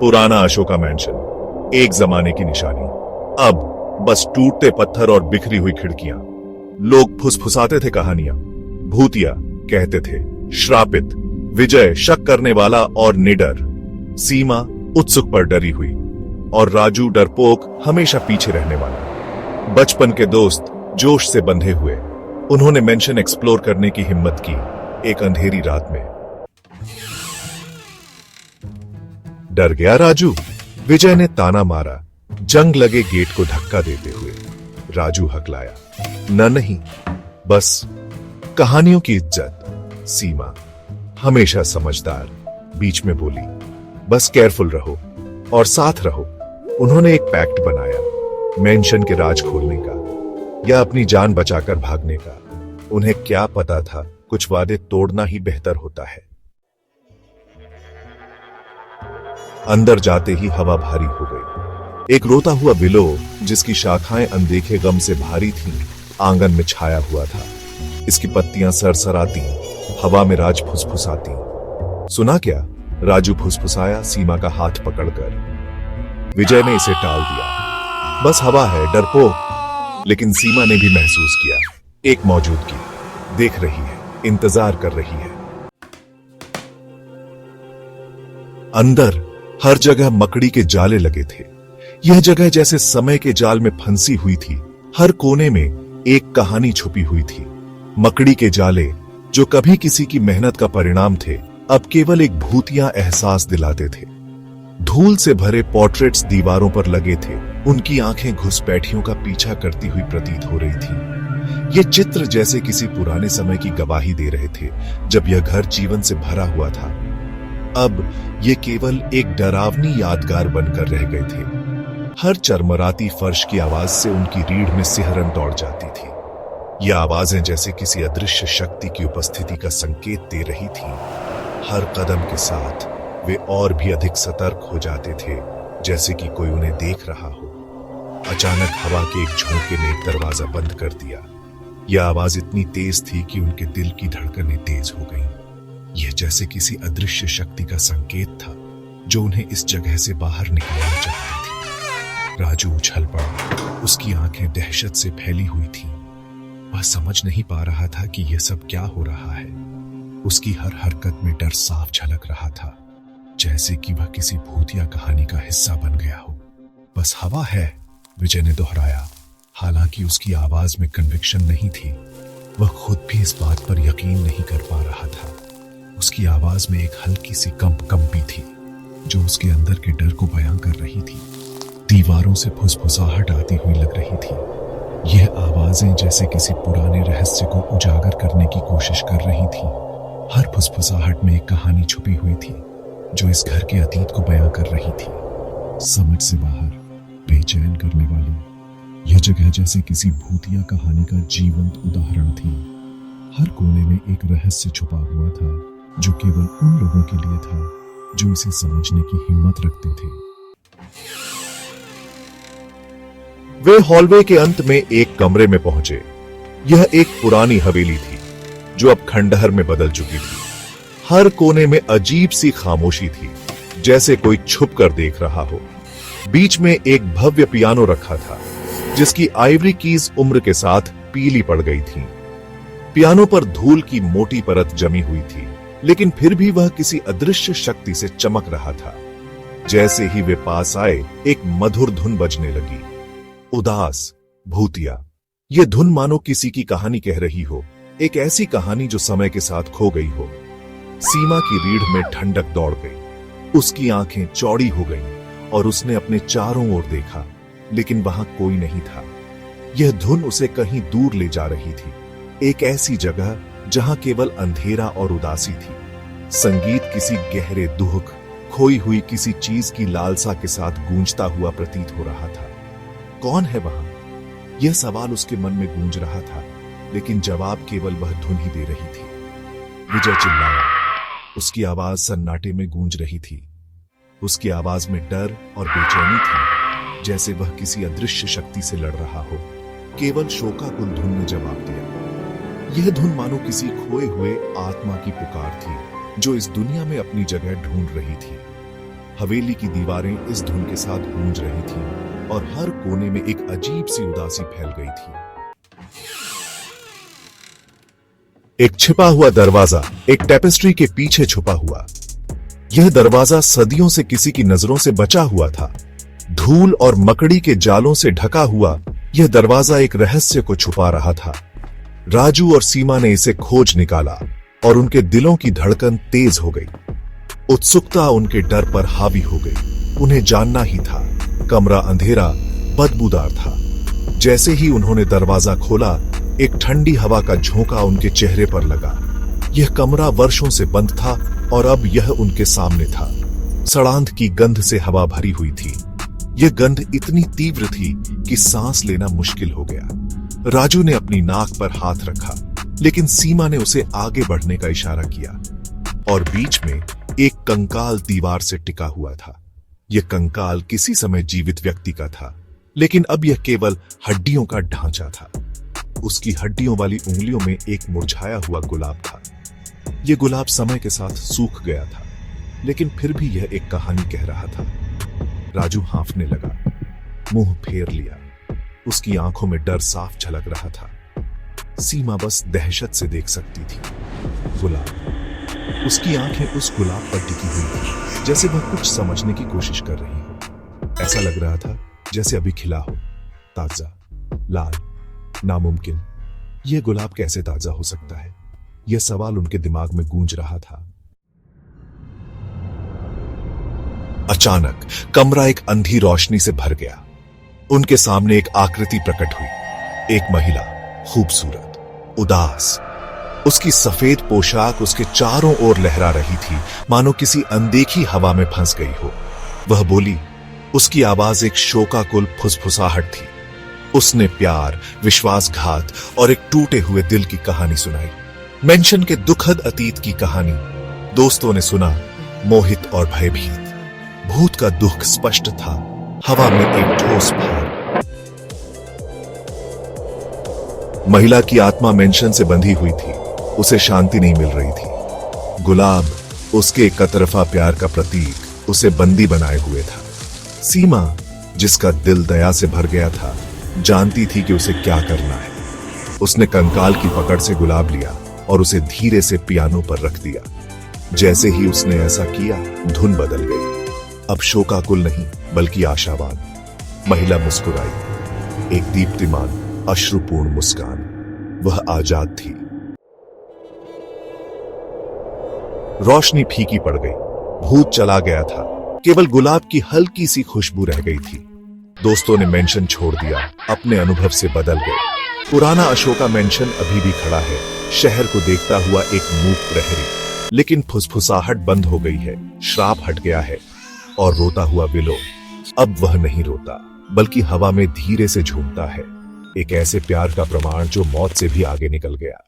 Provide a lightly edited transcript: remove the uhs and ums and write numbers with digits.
पुराना अशोका मैंशन, एक जमाने की निशानी। अब बस टूटते पत्थर और बिखरी हुई खिड़कियां। लोग फुसफुसाते थे कहानियां। भूतिया कहते थे, श्रापित, विजय शक करने वाला और निडर, सीमा उत्सुक पर डरी हुई, और राजू डरपोक हमेशा पीछे रहने वाला। बचपन के दोस्त जोश से बंधे हुए, उन्होंने मेंशन एक्सप्लोर करने की हिम्मत की एक अंधेरी रात में। डर गया राजू, विजय ने ताना मारा, जंग लगे गेट को धक्का देते हुए। राजू हकलाया, न नहीं, बस कहानियों की इज्जत। सीमा हमेशा समझदार बीच में बोली, बस केयरफुल रहो और साथ रहो। उन्होंने एक पैक्ट बनाया, मेंशन के राज खोलने का या अपनी जान बचाकर भागने का। उन्हें क्या पता था, कुछ वादे तोड़ना ही बेहतर होता है। अंदर जाते ही हवा भारी हो गई। एक रोता हुआ विलो, जिसकी शाखाएं अनदेखे गम से भारी थीं, आंगन में छाया हुआ था। इसकी पत्तियां सरसराती, हवा में राज फुसफुसाती। सुना क्या? राजू फुसफुसाया सीमा का हाथ पकड़कर। विजय ने इसे टाल दिया, बस हवा है, डरपोक। लेकिन सीमा ने भी महसूस किया, एक मौजूदगी देख रही है, इंतजार कर रही है। अंदर हर जगह मकड़ी के जाले लगे थे। यह जगह जैसे समय के जाल में फंसी हुई थी। हर कोने में एक कहानी छुपी हुई थी। मकड़ी के जाले जो कभी किसी की मेहनत का परिणाम थे, अब केवल एक भूतिया एहसास दिलाते थे। धूल से भरे पोर्ट्रेट्स दीवारों पर लगे थे। उनकी आंखें घुसपैठियों का पीछा करती हुई प्रतीत हो रही थी। ये चित्र जैसे किसी पुराने समय की गवाही दे रहे थे, जब यह घर जीवन से भरा हुआ था। अब ये केवल एक डरावनी यादगार बनकर रह गए थे। हर चरमराती फर्श की आवाज से उनकी रीढ़ में सिहरन दौड़ जाती थी। ये आवाजें जैसे किसी अदृश्य शक्ति की उपस्थिति का संकेत दे रही थीं। हर कदम के साथ वे और भी अधिक सतर्क हो जाते थे, जैसे कि कोई उन्हें देख रहा हो। अचानक हवा के एक झोंके ने एक दरवाजा बंद कर दिया। यह आवाज इतनी तेज थी कि उनके दिल की धड़कनें तेज हो गईं। यह जैसे किसी अदृश्य शक्ति का संकेत था, जो उन्हें इस जगह से बाहर निकलना चाहती थी। राजू उछल पड़ा, उसकी आंखें दहशत से फैली हुई थीं। वह समझ नहीं पा रहा था कि यह सब क्या हो रहा है। उसकी हर हरकत में डर साफ झलक रहा था, जैसे कि वह किसी भूतिया कहानी का हिस्सा बन गया हो। बस हवा है, विजय ने दोहराया। हालांकि उसकी आवाज में कन्विक्शन नहीं थी। वह खुद भी इस बात पर यकीन नहीं कर पा रहा था। उसकी आवाज में एक हल्की सी कंपी थी, जो उसके अंदर के डर को बयां कर रही थी। दीवारों से फुसफुसाहट आती हुई लग रही थी। यह आवाजें जैसे किसी पुराने रहस्य को उजागर करने की कोशिश कर रही थी। हर फुसफुसाहट में एक कहानी छुपी हुई थी, जो इस घर के अतीत को बयां कर रही थी। समझ से बाहर, बेचैन करने वाली यह जगह जैसे किसी भूतिया कहानी का जीवंत उदाहरण थी। हर कोने में एक रहस्य छुपा हुआ था, जो केवल उन लोगों के लिए था जो इसे समझने की हिम्मत रखते थे। वे हॉलवे के अंत में एक कमरे में पहुंचे। यह एक पुरानी हवेली थी, जो अब खंडहर में बदल चुकी थी। हर कोने में अजीब सी खामोशी थी, जैसे कोई छुप कर देख रहा हो। बीच में एक भव्य पियानो रखा था, जिसकी आइवरी कीज उम्र के साथ पीली पड़ गई थी। पियानो पर धूल की मोटी परत जमी हुई थी, लेकिन फिर भी वह किसी अदृश्य शक्ति से चमक रहा था। जैसे ही वे पास आए, एक मधुर धुन बजने लगी। उदास, भूतिया। यह धुन मानो किसी की कहानी कह रही हो, एक ऐसी कहानी जो समय के साथ खो गई हो। सीमा की रीढ़ में ठंडक दौड़ गई। उसकी आंखें चौड़ी हो गईं और उसने अपने चारों ओर देखा, लेकिन वहां कोई नहीं था। यह धुन उसे कहीं दूर ले जा रही थी, एक ऐसी जगह जहां केवल अंधेरा और उदासी थी। संगीत किसी गहरे दुख, खोई हुई किसी चीज की लालसा के साथ गूंजता हुआ प्रतीत हो रहा था। कौन है वहां? यह सवाल उसके मन में गूंज रहा था, लेकिन जवाब केवल वह धुन ही दे रही थी। विजय चिल्लाया। उसकी आवाज सन्नाटे में गूंज रही थी। उसकी आवाज में डर और बेचैनी थी, जैसे वह किसी अदृश्य शक्ति से लड़ रहा हो। केवल शोकाकुल धुन ने जवाब दिया। यह धुन मानो किसी खोए हुए आत्मा की पुकार थी, जो इस दुनिया में अपनी जगह ढूंढ रही थी। हवेली की दीवारें इस धुन के साथ गूंज रही थीं और हर कोने में एक अजीब सी उदासी फैल गई थी। एक छिपा हुआ दरवाजा एक टेपेस्ट्री के पीछे छुपा हुआ। यह दरवाजा सदियों से किसी की नजरों से बचा हुआ था। धूल और मकड़ी के जालों से ढका हुआ यह दरवाजा एक रहस्य को छुपा रहा था। राजू और सीमा ने इसे खोज निकाला और उनके दिलों की धड़कन तेज हो गई। उत्सुकता उनके डर पर हावी हो गई। उन्हें जानना ही था। कमरा अंधेरा, बदबूदार था। जैसे ही उन्होंने दरवाजा खोला, एक ठंडी हवा का झोंका उनके चेहरे पर लगा। यह कमरा वर्षों से बंद था और अब यह उनके सामने था। सड़ांध की गंध से हवा भरी हुई थी। यह गंध इतनी तीव्र थी कि सांस लेना मुश्किल हो गया। राजू ने अपनी नाक पर हाथ रखा, लेकिन सीमा ने उसे आगे बढ़ने का इशारा किया और बीच में एक कंकाल दीवार से टिका हुआ था। यह कंकाल किसी समय जीवित व्यक्ति का था, लेकिन अब यह केवल हड्डियों का ढांचा था। उसकी हड्डियों वाली उंगलियों में एक मुरझाया हुआ गुलाब था। यह गुलाब समय के साथ सूख गया था, लेकिन फिर भी यह एक कहानी कह रहा था। राजू हांफने लगा, मुंह फेर लिया। उसकी आंखों में डर साफ झलक रहा था। सीमा बस दहशत से देख सकती थी। गुलाब, उसकी आंखें उस गुलाब पर टिकी हुई थी, जैसे वह कुछ समझने की कोशिश कर रही हो। ऐसा लग रहा था जैसे अभी खिला हो, ताजा, लाल, नामुमकिन। यह गुलाब कैसे ताजा हो सकता है? यह सवाल उनके दिमाग में गूंज रहा था। अचानक कमरा एक अंधी रोशनी से भर गया। उनके सामने एक आकृति प्रकट हुई। एक महिला, खूबसूरत, उदास। उसकी सफेद पोशाक उसके चारों ओर लहरा रही थी, मानो किसी अनदेखी हवा में फंस गई हो। वह बोली। उसकी आवाज एक शोकाकुल फुसफुसाहट थी। उसने प्यार, विश्वासघात और एक टूटे हुए दिल की कहानी सुनाई। मेंशन के दुखद अतीत की कहानी। दोस्तों ने सुना, मोहित और भयभीत। भूत का दुख स्पष्ट था, हवा में एक ठोस भार। महिला की आत्मा मेंशन से बंधी हुई थी। उसे शांति नहीं मिल रही थी। गुलाब, उसके एकतरफा प्यार का प्रतीक, उसे बंदी बनाए हुए था। सीमा, जिसका दिल दया से भर गया था, जानती थी कि उसे क्या करना है। उसने कंकाल की पकड़ से गुलाब लिया और उसे धीरे से पियानो पर रख दिया। जैसे ही उसने ऐसा किया, धुन बदल गई। अब शोकाकुल नहीं, बल्कि आशावान। महिला मुस्कुराई, एक दीप्तिमान, अश्रुपूर्ण मुस्कान। वह आजाद थी। रोशनी फीकी पड़ गई। भूत चला गया था। केवल गुलाब की हल्की सी खुशबू रह गई थी। दोस्तों ने मेंशन छोड़ दिया, अपने अनुभव से बदल गए। पुराना अशोका मेंशन अभी भी खड़ा है, शहर को देखता हुआ एक मूक प्रहरी। लेकिन फुसफुसाहट बंद हो गई है, श्राप हट गया है और रोता हुआ विलो अब वह नहीं रोता, बल्कि हवा में धीरे से झूमता है। एक ऐसे प्यार का प्रमाण जो मौत से भी आगे निकल गया।